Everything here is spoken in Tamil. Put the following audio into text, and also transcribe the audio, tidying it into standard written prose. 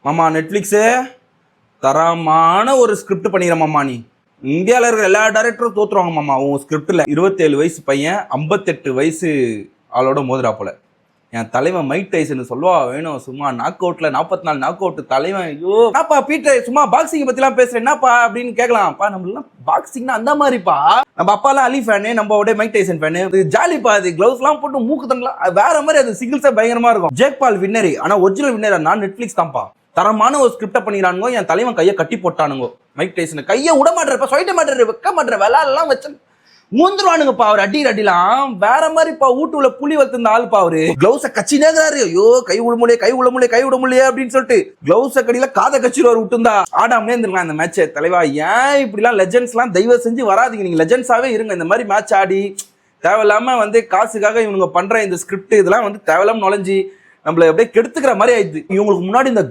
மாமா நெட்ஃப்ளிக்ஸு தரமான ஒரு ஸ்கிரிப்ட் பண்ணிடுற மாமா. நீ இந்தியாவில் இருக்கிற எல்லா டைரக்டரும் தோத்துருவாங்க மாமா உன் ஸ்கிரிப்டில். 27 வயசு பையன் 58 வயசு ஆளோட மோதுரா போல. என் தலைவன் மைக் டைசன் சொல்லுவா வேணும் சும்மா நாக் அவுட்ல 44 நாக் அவுட் தலைவன். ஐயோ என்னப்பா பீட்டர் சும்மா பாக்ஸிங் பத்திலாம் பேசுறேன் என்னப்பா அப்படின்னு கேட்கலாம்ப்பா. நம்மளாம் பாக்ஸிங்னா அந்த மாதிரிப்பா. நம்ம அப்பாலாம் அலி ஃபேனு, நம்ம உடைய மைக் டைசன் ஃபேனு. ஜாலிப்பா. அது கிளவுஸ் எல்லாம் போட்டு மூக்கு தண்டலாம் வேற மாதிரி. அது சிங்கிள்ஸா பயங்கரமா இருக்கும். ஜேக் பால் வின்னரி. ஆனா ஒரிஜினல் வின்னர் நான் நெட்ஃபிளிக்ஸ் தான்ப்பா. தரமான ஒரு ஸ்கிரிப்ட பண்ணிடுறானுங்க. என் தலைவன் கையை கட்டி போட்டானுங்க. மைக் டைசன் கையை விட மாட்டேறப்ப சொல்லிட்ட மாட்டேற வைக்க மாட்டேற விளாடலாம் வச்சு மூந்துருவானுங்கப்பா. அவர் அடிலாம் வேற மாதிரிப்பா. வீட்டுல புலி வளர்த்திருந்த ஆளுப்பா. அவரு கிளவுஸ கச்சினேங்கிறாரு. ஐயோ கை விட முடியல அப்படின்னு சொல்லிட்டு கிளவுஸ கடியில காதை கச்சிடுவார். விட்டுந்தா ஆடாமலே இருந்திருக்கலாம் இந்த மேட்சை. தலைவா ஏன் இப்படிலாம் லெஜெண்ட்ஸ் எல்லாம் தயவு செஞ்சு வராதிங்க. நீங்க லெஜெண்ட்ஸாவே இருங்க. இந்த மாதிரி மேட்ச் ஆடி தேவையில்லாம காசுக்காக இவங்க பண்ற இந்த ஸ்கிரிப்ட் இதெல்லாம் தேவையில்லாம நுழைஞ்சி நம்மள அப்படியே கெடுத்துக்கிற மாதிரி ஆயிடுது. இவங்களுக்கு முன்னாடி இந்த